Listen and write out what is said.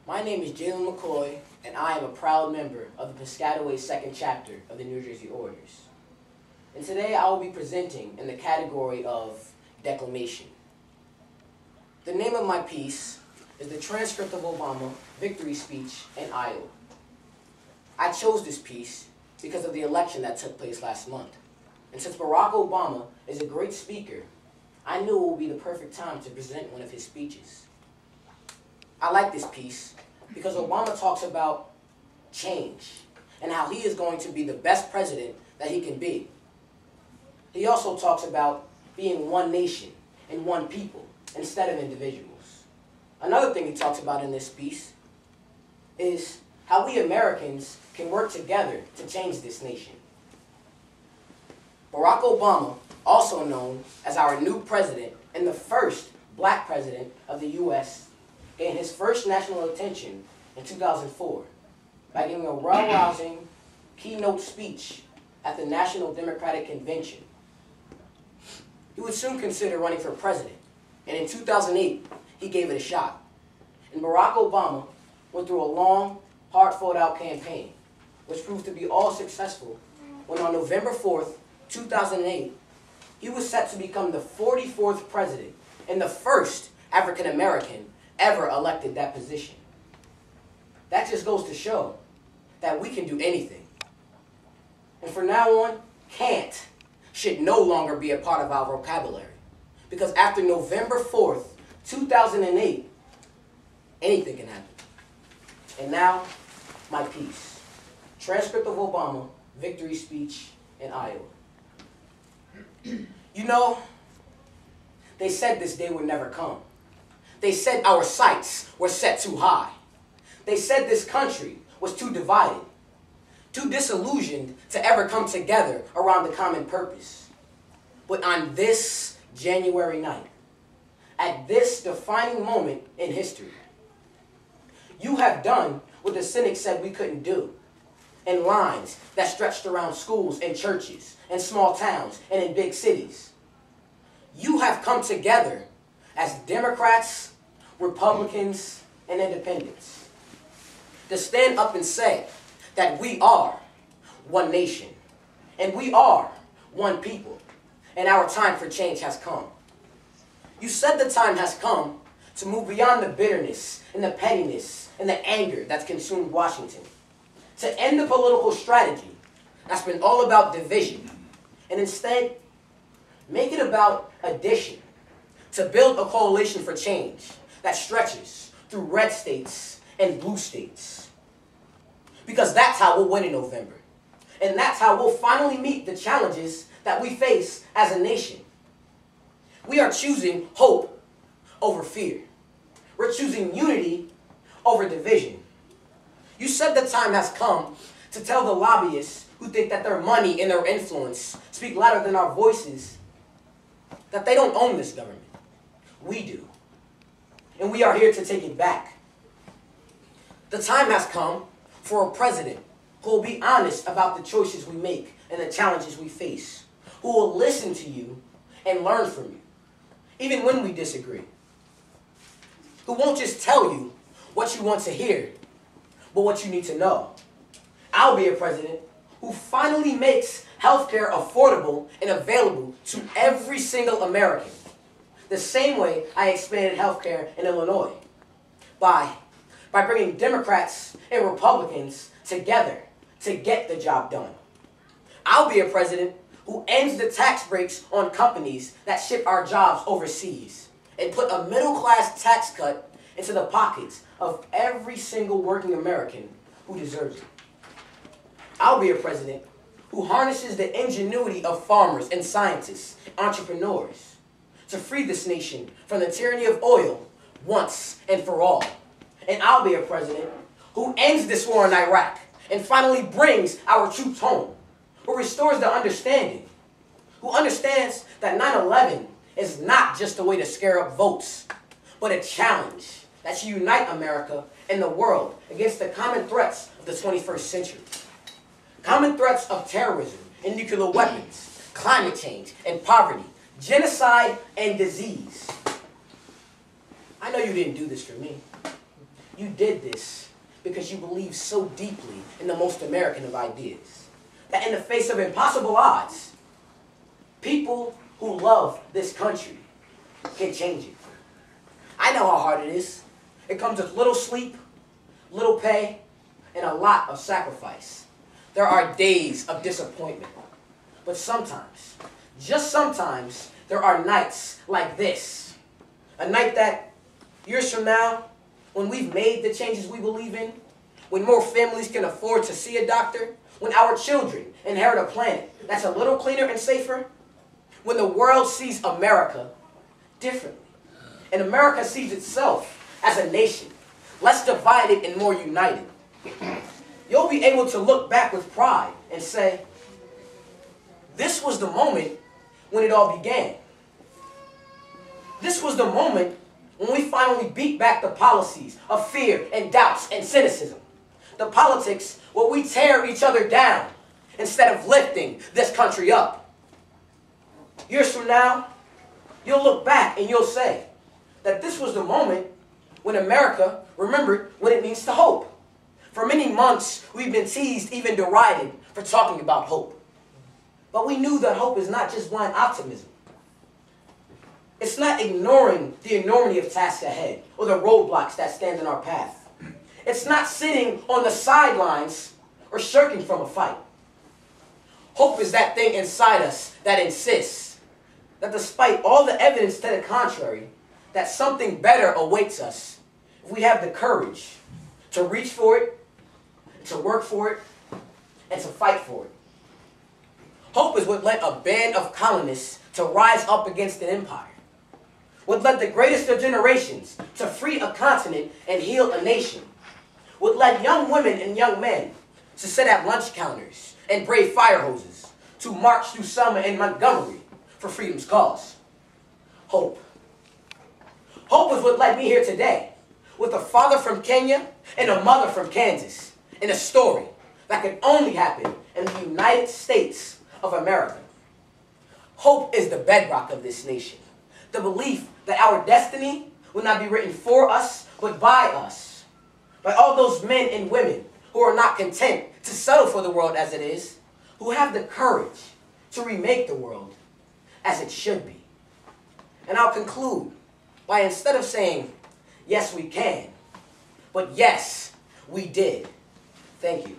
My name is Jalen McCoy, and I am a proud member of the Piscataway second chapter of the New Jersey Orators. And today I will be presenting in the category of declamation. The name of my piece is The Transcript of Obama Victory Speech in Iowa. I chose this piece because of the election that took place last month. And since Barack Obama is a great speaker, I knew it would be the perfect time to present one of his speeches. I like this piece because Obama talks about change and how he is going to be the best president that he can be. He also talks about being one nation and one people instead of individuals. Another thing he talks about in this piece is how we Americans can work together to change this nation. Barack Obama, also known as our new president and the first black president of the U.S., gained his first national attention in 2004 by giving a well-rousing keynote speech at the National Democratic Convention. He would soon consider running for president, and in 2008, he gave it a shot. And Barack Obama went through a long, hard-fought-out campaign, which proved to be all successful when on November 4th, 2008, he was set to become the 44th president and the first African-American ever elected that position. That just goes to show that we can do anything. And from now on, can't should no longer be a part of our vocabulary. Because after November 4th, 2008, anything can happen. And now, my piece. Transcript of Obama, Victory Speech in Iowa. You know, they said this day would never come. They said our sights were set too high. They said this country was too divided, too disillusioned to ever come together around the common purpose. But on this January night, at this defining moment in history, you have done what the cynics said we couldn't do, in lines that stretched around schools and churches, in small towns and in big cities. You have come together as Democrats, Republicans, and Independents to stand up and say that we are one nation, and we are one people, and our time for change has come. You said the time has come to move beyond the bitterness and the pettiness and the anger that's consumed Washington, to end the political strategy that's been all about division, and instead make it about addition, to build a coalition for change that stretches through red states and blue states. Because that's how we'll win in November. And that's how we'll finally meet the challenges that we face as a nation. We are choosing hope over fear. We're choosing unity over division. You said the time has come to tell the lobbyists who think that their money and their influence speak louder than our voices that they don't own this government. We do. And we are here to take it back. The time has come for a president who will be honest about the choices we make and the challenges we face, who will listen to you and learn from you, even when we disagree, who won't just tell you what you want to hear, but what you need to know. I'll be a president who finally makes healthcare affordable and available to every single American, the same way I expanded healthcare in Illinois, by bringing Democrats and Republicans together to get the job done. I'll be a president who ends the tax breaks on companies that ship our jobs overseas and put a middle-class tax cut into the pockets of every single working American who deserves it. I'll be a president who harnesses the ingenuity of farmers and scientists, entrepreneurs, to free this nation from the tyranny of oil once and for all. And I'll be a president who ends this war in Iraq and finally brings our troops home, who restores the understanding, who understands that 9/11 is not just a way to scare up votes, but a challenge that should unite America and the world against the common threats of the 21st century. Common threats of terrorism and nuclear weapons, climate change and poverty, genocide and disease. I know you didn't do this for me. You did this because you believe so deeply in the most American of ideas that in the face of impossible odds, people who love this country can change it. I know how hard it is. It comes with little sleep, little pay, and a lot of sacrifice. There are days of disappointment. But sometimes, just sometimes, there are nights like this. A night that, years from now, when we've made the changes we believe in, when more families can afford to see a doctor, when our children inherit a planet that's a little cleaner and safer, when the world sees America differently, and America sees itself as a nation, less divided and more united, you'll be able to look back with pride and say, this was the moment when it all began. This was the moment when we finally beat back the policies of fear and doubts and cynicism. The politics where we tear each other down instead of lifting this country up. Years from now, you'll look back and you'll say that this was the moment when America remembered what it means to hope. For many months, we've been teased, even derided, for talking about hope. But we knew that hope is not just blind optimism. It's not ignoring the enormity of tasks ahead or the roadblocks that stand in our path. It's not sitting on the sidelines or shirking from a fight. Hope is that thing inside us that insists that despite all the evidence to the contrary, that something better awaits us if we have the courage to reach for it, to work for it, and to fight for it. Hope is what led a band of colonists to rise up against an empire. What led the greatest of generations to free a continent and heal a nation. What led young women and young men to sit at lunch counters and brave fire hoses, to march through Selma and Montgomery for freedom's cause. Hope. Hope is what led me here today, with a father from Kenya and a mother from Kansas, in a story that could only happen in the United States of America. Hope is the bedrock of this nation. The belief that our destiny will not be written for us, but by us. By all those men and women who are not content to settle for the world as it is, who have the courage to remake the world as it should be. And I'll conclude by, instead of saying, yes, we can, but yes, we did. Thank you.